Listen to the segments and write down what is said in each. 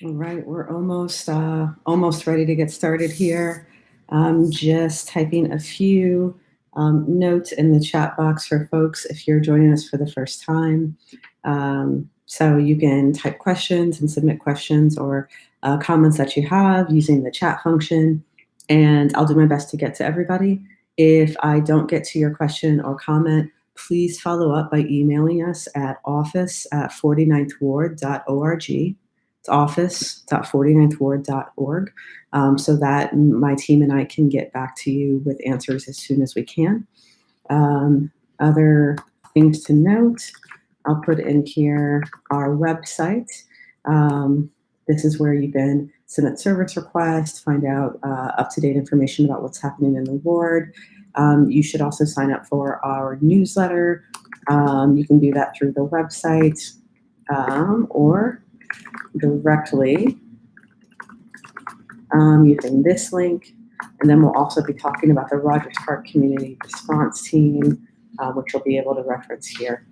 All right, we're almost ready to get started here. Just typing a few notes in the chat box for folks if you're joining us for the first time. So you can type questions and submit questions or comments that you have using the chat function, and I'll do my best to get to everybody. If I don't get to your question or comment, please follow up by emailing us at office@49thward.org. It's office.49thward.org, so that my team and I can get back to you with answers as soon as we can. Other things to note, I'll put in here our website. This is where you can submit service requests, find out up-to-date information about what's happening in the ward. You should also sign up for our newsletter. You can do that through the website or directly using this link. And then we'll also be talking about the Rogers Park Community Response Team, which we'll be able to reference here.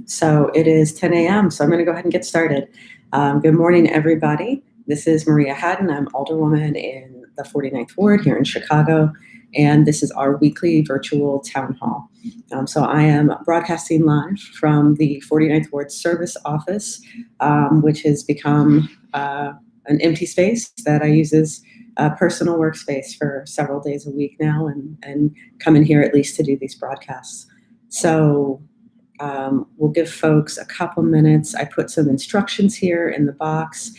So it is 10 a.m., so I'm going to go ahead and get started. Good morning, everybody. This is Maria Hadden. I'm Alderwoman in the 49th Ward here in Chicago, and this is our weekly virtual town hall. So I am broadcasting live from the 49th Ward Service Office, which has become an empty space that I use as a personal workspace for several days a week now, and come in here at least to do these broadcasts. So we'll give folks a couple minutes. I put some instructions here in the box,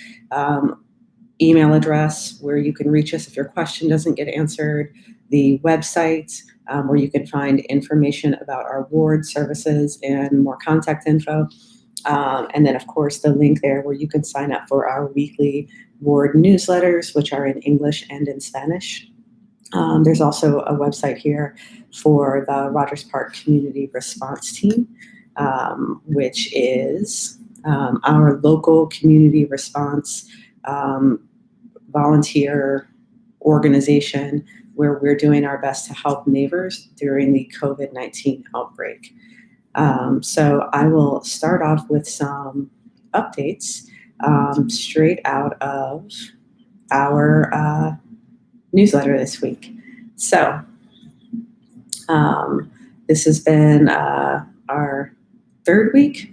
email address where you can reach us if your question doesn't get answered, the website where you can find information about our ward services and more contact info. And then, of course, the link there where you can sign up for our weekly ward newsletters, which are in English and in Spanish. There's also a website here for the Rogers Park Community Response Team, which is our local community response volunteer organization where we're doing our best to help neighbors during the COVID-19 outbreak. So I will start off with some updates straight out of our newsletter this week. So this has been our third week,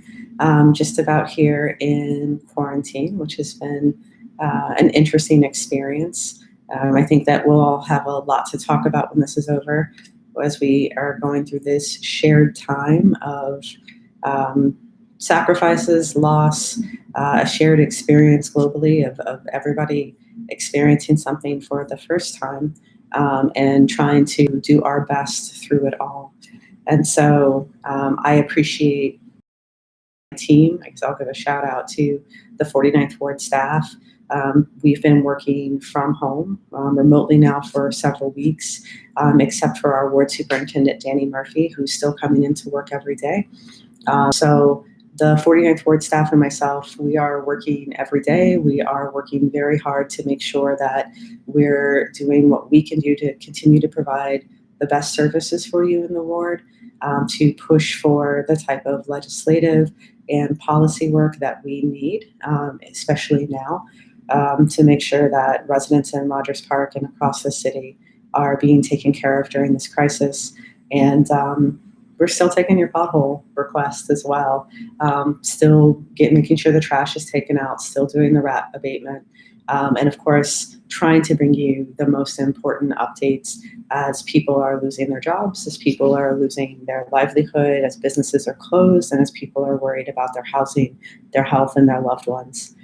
just about here in quarantine, which has been an interesting experience. I think that we'll all have a lot to talk about when this is over, as we are going through this shared time of sacrifices, loss, a shared experience globally of everybody experiencing something for the first time, and trying to do our best through it all. And so I appreciate my team. I guess I'll give a shout out to the 49th Ward staff. We've been working from home remotely now for several weeks, except for our ward superintendent, Danny Murphy, who's still coming into work every day. So the 49th Ward staff and myself, we are working every day. We are working very hard to make sure that we're doing what we can do to continue to provide the best services for you in the ward, to push for the type of legislative and policy work that we need, especially now, to make sure that residents in Rogers Park and across the city are being taken care of during this crisis. And we're still taking your pothole requests as well. Still making sure the trash is taken out, still doing the rat abatement. And of course, trying to bring you the most important updates as people are losing their jobs, as people are losing their livelihood, as businesses are closed, and as people are worried about their housing, their health, and their loved ones.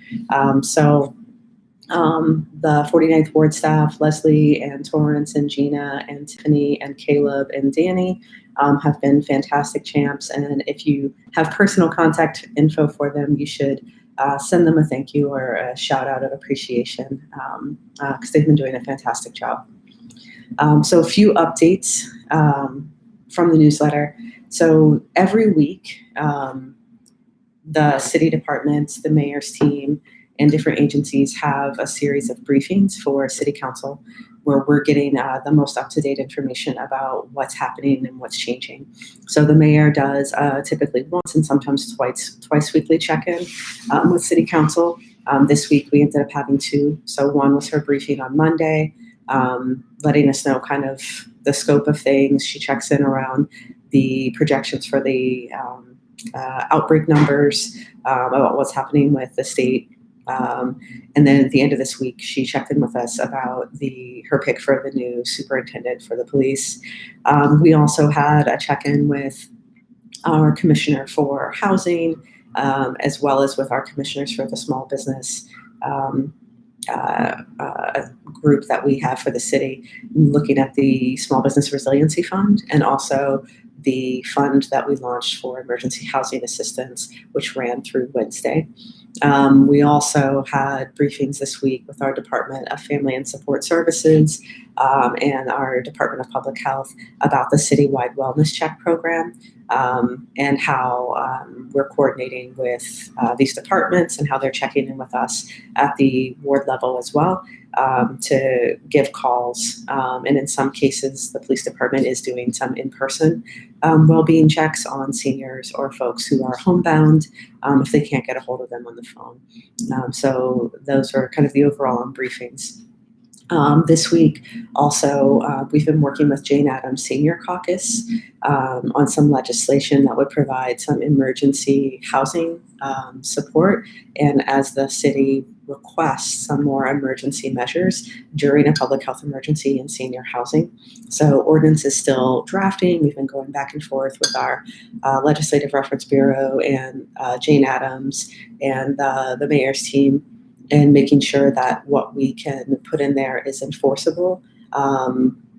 The 49th Ward staff, Leslie and Torrance and Gina and Tiffany and Caleb and Danny, have been fantastic champs. And if you have personal contact info for them, you should send them a thank you or a shout out of appreciation, because they've been doing a fantastic job. So a few updates from the newsletter. So every week, the city departments, the mayor's team, and different agencies have a series of briefings for city council. where we're getting the most up-to-date information about what's happening and what's changing. So the mayor does typically once and sometimes twice weekly check-in with City Council. This week we ended up having two. So one was her briefing on Monday, letting us know kind of the scope of things. She checks in around the projections for the outbreak numbers, about what's happening with the state. And then at the end of this week, she checked in with us about her pick for the new superintendent for the police. We also had a check-in with our commissioner for housing, as well as with our commissioners for the small business group that we have for the city, looking at the Small Business Resiliency Fund and also the fund that we launched for emergency housing assistance, which ran through Wednesday. We also had briefings this week with our Department of Family and Support Services and our Department of Public Health about the citywide wellness check program, and how we're coordinating with these departments and how they're checking in with us at the ward level as well, to give calls. And in some cases, the police department is doing some in-person well-being checks on seniors or folks who are homebound if they can't get a hold of them on the phone. So those are kind of the overall briefings. This week, also, we've been working with Jane Addams Senior Caucus on some legislation that would provide some emergency housing support, and as the city requests some more emergency measures during a public health emergency in senior housing. So ordinance is still drafting. We've been going back and forth with our Legislative Reference Bureau and Jane Addams and the mayor's team, and making sure that what we can put in there is enforceable.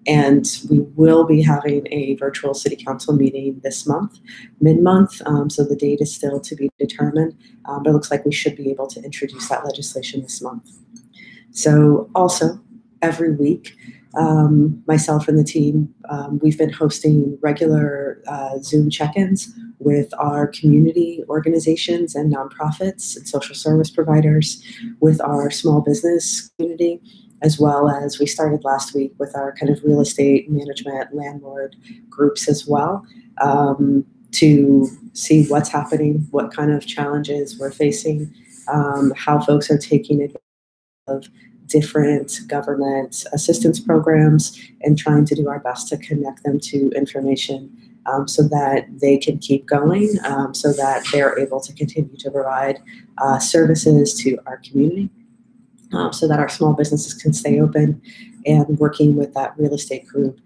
And we will be having a virtual city council meeting this month, mid-month. So the date is still to be determined, but it looks like we should be able to introduce that legislation this month. So also every week, myself and the team, we've been hosting regular Zoom check-ins with our community organizations and nonprofits and social service providers, with our small business community, as well as we started last week with our kind of real estate management landlord groups as well, to see what's happening, what kind of challenges we're facing, how folks are taking advantage of different government assistance programs, and trying to do our best to connect them to information so that they can keep going, so that they're able to continue to provide services to our community, so that our small businesses can stay open, and working with that real estate group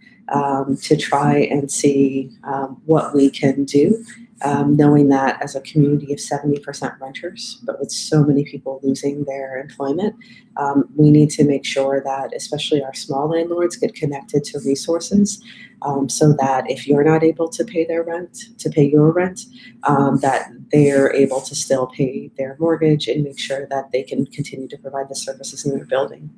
to try and see what we can do, knowing that as a community of 70% renters, but with so many people losing their employment, we need to make sure that especially our small landlords get connected to resources, so that if you're not able to pay your rent, that they're able to still pay their mortgage and make sure that they can continue to provide the services in their building.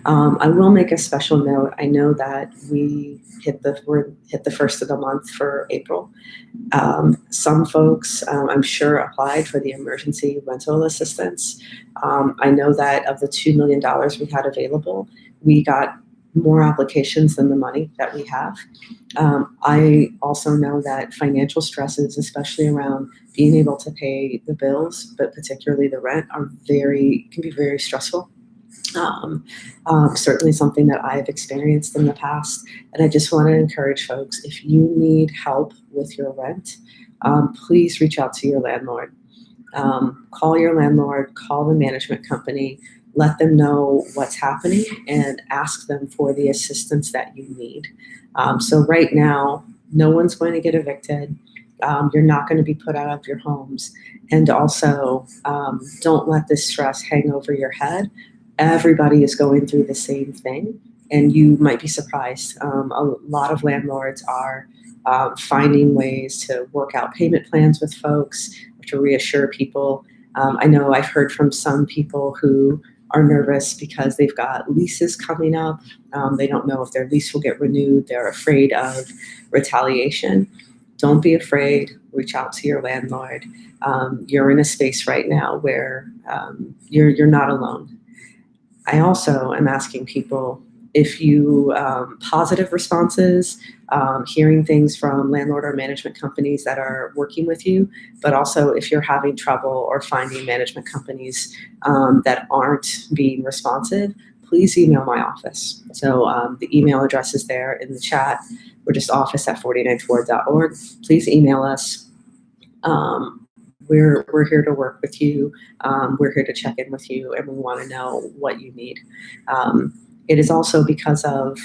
I will make a special note. I know that we hit the first of the month for April. Some folks, I'm sure, applied for the emergency rental assistance. I know that of the $2 million we had available, we got more applications than the money that we have. I also know that financial stresses, especially around being able to pay the bills, but particularly the rent, can be very stressful. Certainly something that I've experienced in the past. And I just want to encourage folks, if you need help with your rent, please reach out to your landlord. Call your landlord, call the management company, let them know what's happening, and ask them for the assistance that you need. So right now, no one's going to get evicted. You're not going to be put out of your homes. And also, don't let this stress hang over your head. Everybody is going through the same thing, and you might be surprised. A lot of landlords are finding ways to work out payment plans with folks, to reassure people. I know I've heard from some people who are nervous because they've got leases coming up. They don't know if their lease will get renewed. They're afraid of retaliation. Don't be afraid. Reach out to your landlord. You're in a space right now where you're not alone. I also am asking people, If you positive responses, hearing things from landlord or management companies that are working with you, but also if you're having trouble or finding management companies that aren't being responsive, please email my office. So the email address is there in the chat. We're just office@49thward.org. Please email us. We're here to work with you. We're here to check in with you, and we want to know what you need. It is also because of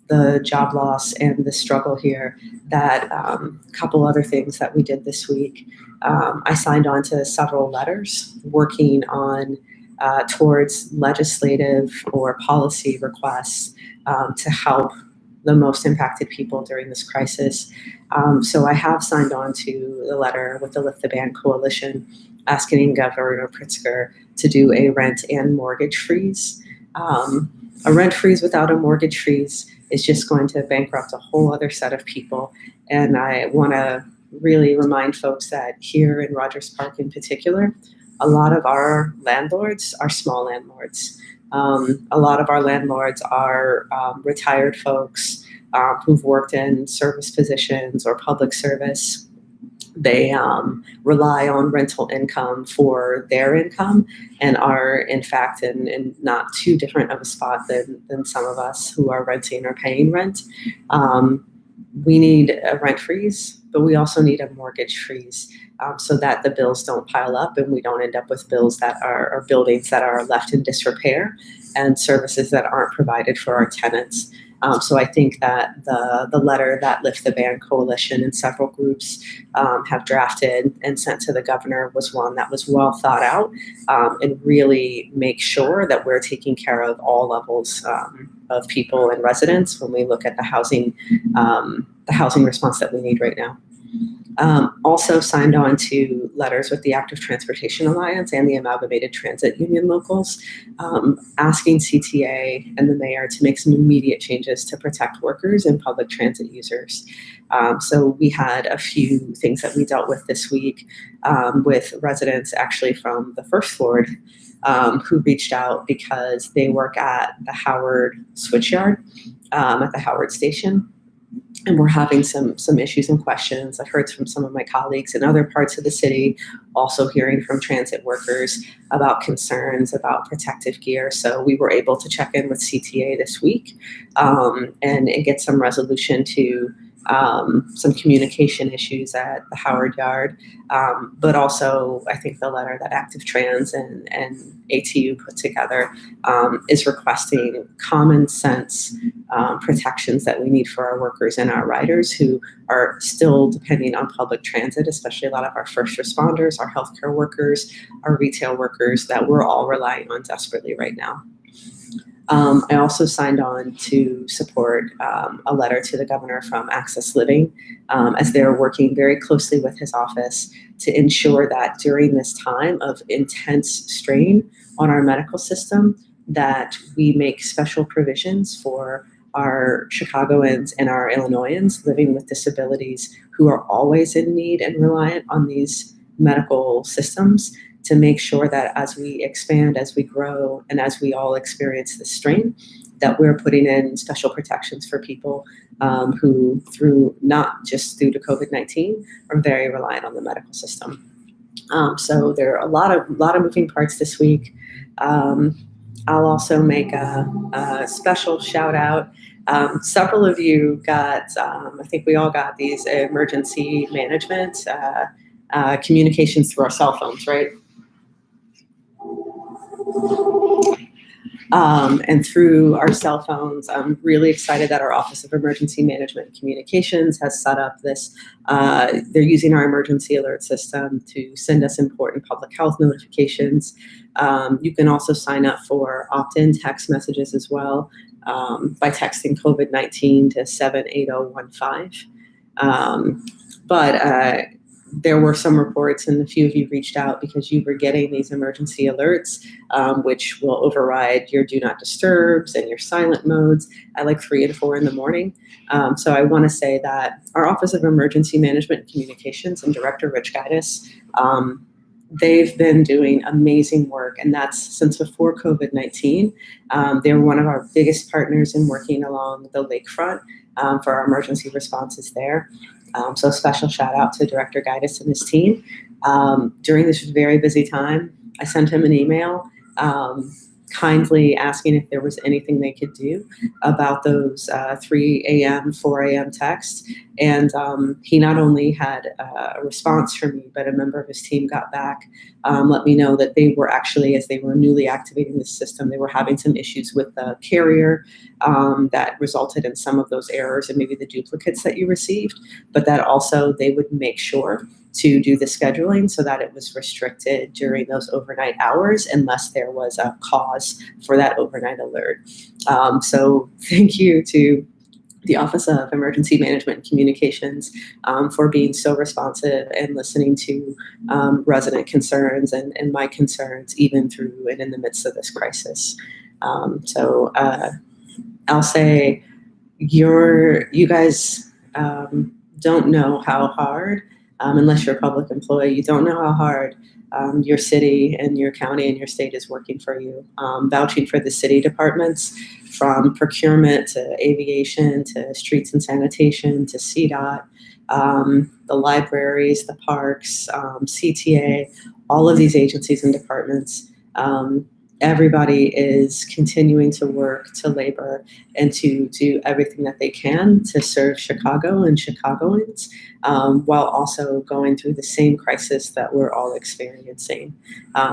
the job loss and the struggle here that a couple other things that we did this week. I signed on to several letters working on towards legislative or policy requests to help the most impacted people during this crisis. So I have signed on to the letter with the Lift the Ban Coalition asking Governor Pritzker to do a rent and mortgage freeze. A rent freeze without a mortgage freeze is just going to bankrupt a whole other set of people. And I want to really remind folks that here in Rogers Park in particular, a lot of our landlords are small landlords. A lot of our landlords are retired folks who've worked in service positions or public service. They rely on rental income for their income and are, in fact, in not too different of a spot than some of us who are renting or paying rent. We need a rent freeze, but we also need a mortgage freeze so that the bills don't pile up and we don't end up with bills that are or buildings that are left in disrepair and services that aren't provided for our tenants. So I think that the letter that Lift the Ban Coalition and several groups have drafted and sent to the governor was one that was well thought out and really make sure that we're taking care of all levels of people and residents when we look at the housing response that we need right now. Also signed on to letters with the Active Transportation Alliance and the Amalgamated Transit Union locals, asking CTA and the mayor to make some immediate changes to protect workers and public transit users. So we had a few things that we dealt with this week with residents actually from the First Ward who reached out because they work at the Howard Switchyard at the Howard Station. And we're having some issues and questions. I've heard from some of my colleagues in other parts of the city, also hearing from transit workers about concerns about protective gear. So we were able to check in with CTA this week and get some resolution to some communication issues at the Howard Yard, but also I think the letter that Active Trans and ATU put together is requesting common sense protections that we need for our workers and our riders who are still depending on public transit, especially a lot of our first responders, our healthcare workers, our retail workers that we're all relying on desperately right now. I also signed on to support a letter to the governor from Access Living as they're working very closely with his office to ensure that during this time of intense strain on our medical system, that we make special provisions for our Chicagoans and our Illinoisans living with disabilities who are always in need and reliant on these medical systems, to make sure that as we expand, as we grow, and as we all experience the strain, that we're putting in special protections for people who, through not just due to COVID-19, are very reliant on the medical system. So there are a lot of moving parts this week. I'll also make a special shout out. Several of you got, I think we all got these emergency management communications through our cell phones, right? And through our cell phones, I'm really excited that our Office of Emergency Management and Communications has set up this. They're using our emergency alert system to send us important public health notifications. You can also sign up for opt-in text messages as well by texting COVID-19 to 78015. But there were some reports, and a few of you reached out because you were getting these emergency alerts, which will override your do not disturbs and your silent modes at like 3 and 4 in the morning. So I want to say that our Office of Emergency Management and Communications and Director Rich Guidis they've been doing amazing work, and that's since before COVID-19. They were one of our biggest partners in working along the lakefront for our emergency responses there. So special shout out to Director Guidus and his team. During this very busy time, I sent him an email kindly asking if there was anything they could do about those 3 a.m., 4 a.m. texts. And he not only had a response from me, but a member of his team got back, let me know that they were actually, as they were newly activating the system, they were having some issues with the carrier that resulted in some of those errors and maybe the duplicates that you received, but that also they would make sure to do the scheduling so that it was restricted during those overnight hours unless there was a cause for that overnight alert. So thank you to the Office of Emergency Management and Communications for being so responsive and listening to resident concerns and my concerns even through and in the midst of this crisis. So I'll say you guys don't know how hard, unless you're a public employee, you don't know how hard your city and your county and your state is working for you. Vouching for the city departments, from procurement to aviation to streets and sanitation to CDOT, the libraries, the parks, CTA, all of these agencies and departments. Everybody is continuing to work, to labor, and to do everything that they can to serve Chicago and Chicagoans, while also going through the same crisis that we're all experiencing.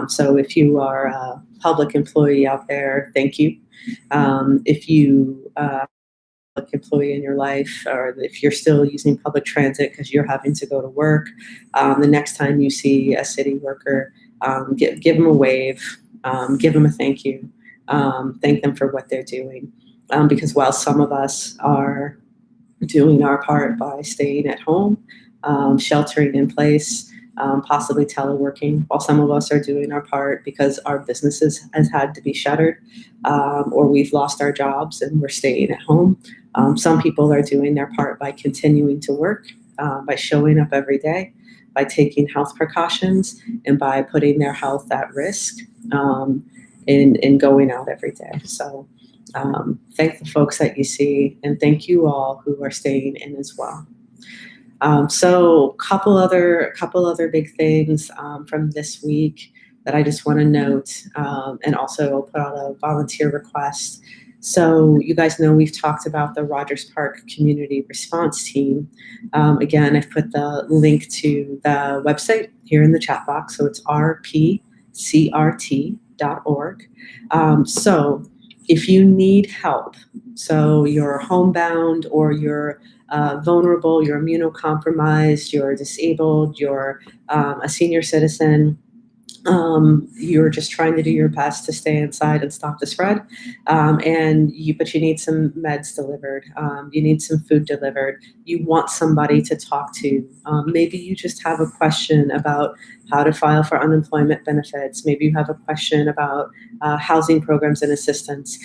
So if you are a public employee out there, thank you. If you public employee in your life, or if you're still using public transit because you're having to go to work, the next time you see a city worker, give them a wave. Give them a thank you. Thank them for what they're doing. Because while some of us are doing our part by staying at home, sheltering in place, possibly teleworking, while some of us are doing our part because our businesses has had to be shuttered, or we've lost our jobs and we're staying at home. Some people are doing their part by continuing to work, by showing up every day, by taking health precautions, and by putting their health at risk in going out every day. So thank the folks that you see, and thank you all who are staying in as well. So couple other big things from this week that I just want to note, and also put out a volunteer request. So you guys know we've talked about the Rogers Park Community Response Team. Again, I've put the link to the website here in the chat box. So it's rpcrt.org. So if you need help, so you're homebound or you're vulnerable, you're immunocompromised, you're disabled, you're a senior citizen, you're just trying to do your best to stay inside and stop the spread, but you need some meds delivered, you need some food delivered, you want somebody to talk to, maybe you just have a question about how to file for unemployment benefits, maybe you have a question about housing programs and assistance.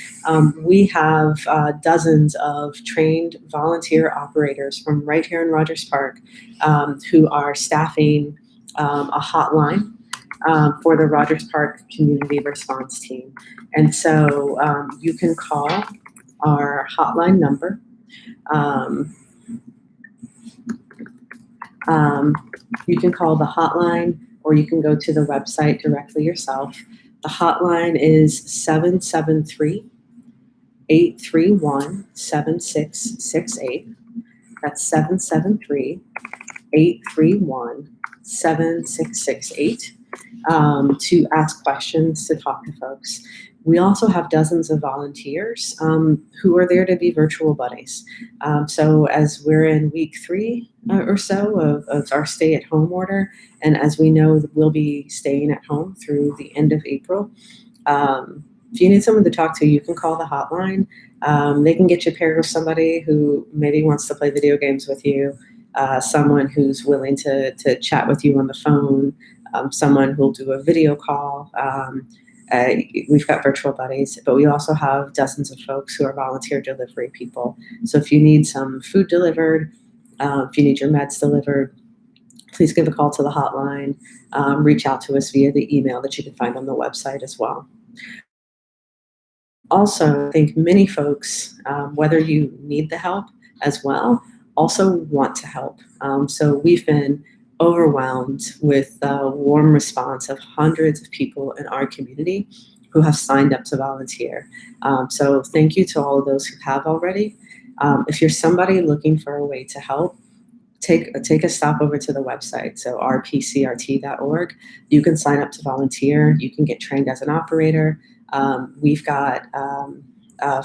We have dozens of trained volunteer operators from right here in Rogers Park who are staffing a hotline for the Rogers Park Community Response Team. And so you can call our hotline number. You can call the hotline, or you can go to the website directly yourself. The hotline is 773-831-7668. That's 773-831-7668. To ask questions, to talk to folks. We also have dozens of volunteers who are there to be virtual buddies. So as we're in week 3 or so of our stay-at-home order, and as we know, we'll be staying at home through the end of April, if you need someone to talk to, you can call the hotline. They can get you paired with somebody who maybe wants to play video games with you, someone who's willing to chat with you on the phone, someone who'll do a video call. We've got virtual buddies, but we also have dozens of folks who are volunteer delivery people. So if you need some food delivered, if you need your meds delivered, please give a call to the hotline, reach out to us via the email that you can find on the website as well. Also, I think many folks, whether you need the help as well, also want to help. So we've been overwhelmed with the warm response of hundreds of people in our community who have signed up to volunteer. So thank you to all of those who have already. If you're somebody looking for a way to help, take a stop over to the website, so rpcrt.org. You can sign up to volunteer. You can get trained as an operator. We've got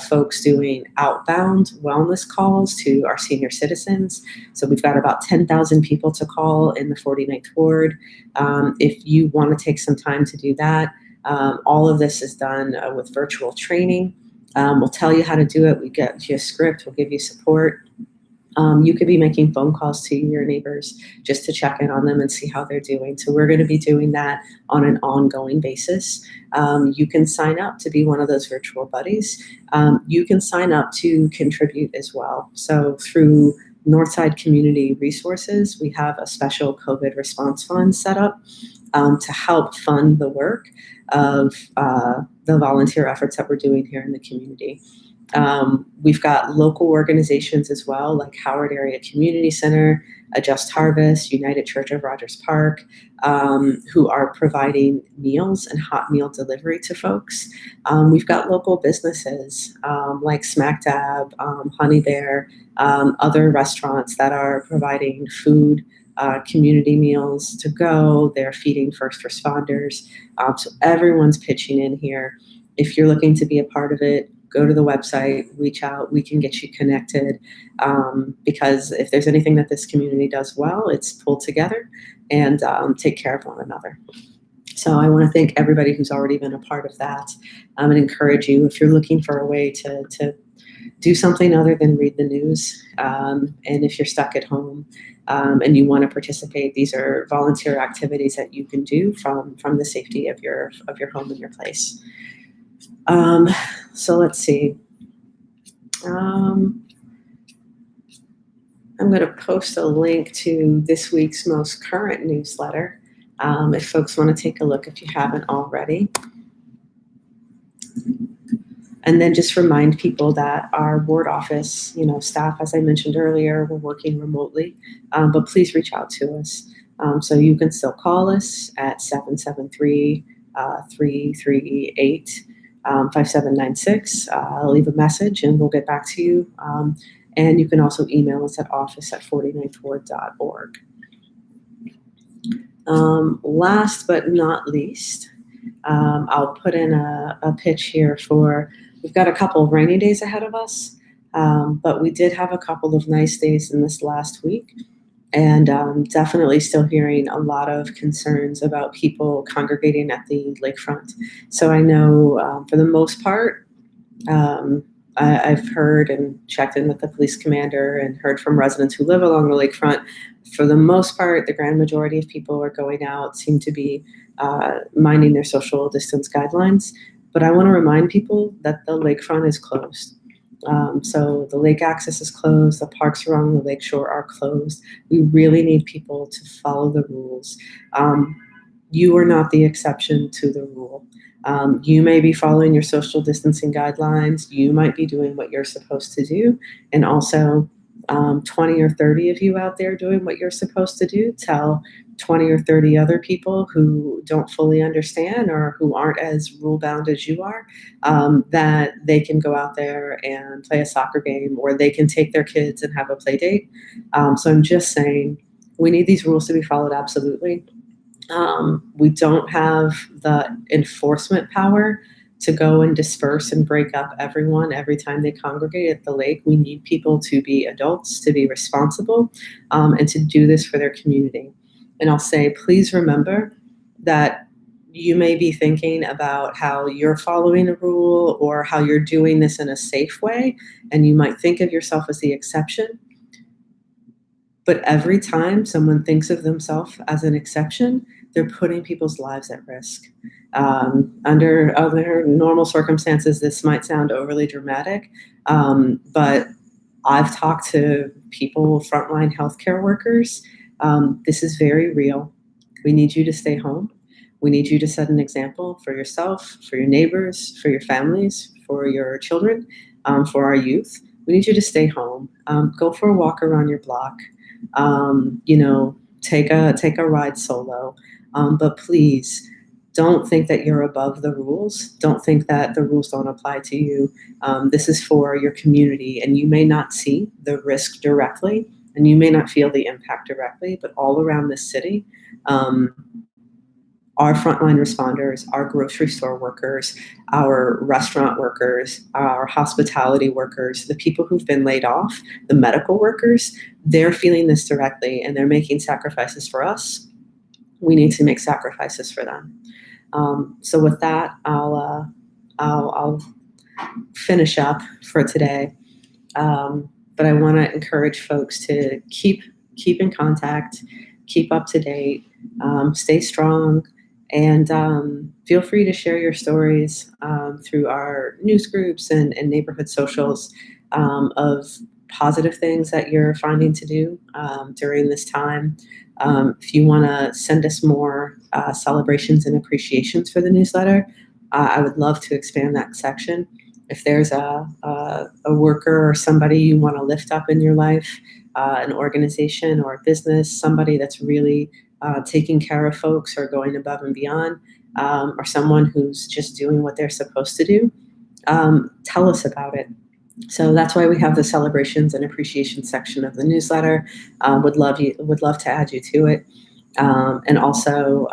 folks doing outbound wellness calls to our senior citizens. So we've got about 10,000 people to call in the 49th Ward. If you want to take some time to do that, all of this is done with virtual training. We'll tell you how to do it. We get you a script. We'll give you support. You could be making phone calls to your neighbors just to check in on them and see how they're doing. So we're going to be doing that on an ongoing basis. You can sign up to be one of those virtual buddies. You can sign up to contribute as well. So through Northside Community Resources, we have a special COVID response fund set up to help fund the work of the volunteer efforts that we're doing here in the community. We've got local organizations as well, like Howard Area Community Center, A Just Harvest, United Church of Rogers Park, who are providing meals and hot meal delivery to folks. We've got local businesses like Smack Dab, Honey Bear, other restaurants that are providing food, community meals to go. They're feeding first responders. So everyone's pitching in here. If you're looking to be a part of it, go to the website, reach out, we can get you connected, because if there's anything that this community does well, it's pull together and take care of one another. So I want to thank everybody who's already been a part of that, and encourage you, if you're looking for a way to do something other than read the news, and if you're stuck at home and you want to participate, these are volunteer activities that you can do from the safety of your home and your place. So let's see. I'm going to post a link to this week's most current newsletter, if folks want to take a look if you haven't already. And then just remind people that our ward office, staff, as I mentioned earlier, we're working remotely, but please reach out to us. So you can still call us at 773-338 5796. I'll leave a message and we'll get back to you. And you can also email us at office@49thward.org. Last but not least, I'll put in a pitch here for, we've got a couple of rainy days ahead of us, but we did have a couple of nice days in this last week. And definitely still hearing a lot of concerns about people congregating at the lakefront. So I know for the most part, I've heard and checked in with the police commander and heard from residents who live along the lakefront. For the most part, the grand majority of people are going out, seem to be minding their social distance guidelines. But I want to remind people that the lakefront is closed. So the lake access is closed, the parks along the lakeshore are closed. We really need people to follow the rules. You are not the exception to the rule. You may be following your social distancing guidelines. You might be doing what you're supposed to do. And also 20 or 30 of you out there doing what you're supposed to do, tell 20 or 30 other people who don't fully understand or who aren't as rule bound as you are, that they can go out there and play a soccer game, or they can take their kids and have a play date. So I'm just saying, we need these rules to be followed, absolutely. We don't have the enforcement power to go and disperse and break up everyone every time they congregate at the lake. We need people to be adults, to be responsible, and to do this for their community. And I'll say, please remember that you may be thinking about how you're following a rule or how you're doing this in a safe way, and you might think of yourself as the exception. But every time someone thinks of themselves as an exception, they're putting people's lives at risk. Under other normal circumstances, this might sound overly dramatic, but I've talked to people, frontline healthcare workers, This is very real. We need you to stay home. We need you to set an example for yourself, for your neighbors, for your families, for your children, for our youth. We need you to stay home. Go for a walk around your block. Take a ride solo. But please don't think that you're above the rules. Don't think that the rules don't apply to you. This is for your community, and you may not see the risk directly, and you may not feel the impact directly, but all around this city, um, our frontline responders, our grocery store workers, our restaurant workers, our hospitality workers, the people who've been laid off, the medical workers, they're feeling this directly and they're making sacrifices for us. We need to make sacrifices for them. So with that, I'll finish up for today. But I want to encourage folks to keep in contact, keep up to date, stay strong, and feel free to share your stories through our news groups and neighborhood socials of positive things that you're finding to do during this time. If you want to send us more celebrations and appreciations for the newsletter, I would love to expand that section. If there's a worker or somebody you want to lift up in your life, an organization or a business, somebody that's really taking care of folks or going above and beyond, or someone who's just doing what they're supposed to do, tell us about it. So that's why we have the celebrations and appreciation section of the newsletter. Would love to add you to it. And also,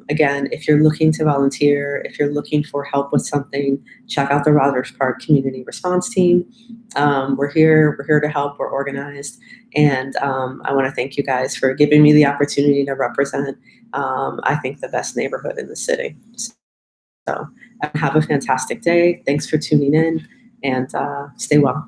again, if you're looking to volunteer, if you're looking for help with something, check out the Rogers Park Community Response Team. We're here to help. We're organized. And I want to thank you guys for giving me the opportunity to represent, I think, the best neighborhood in the city. So have a fantastic day. Thanks for tuning in, and stay well.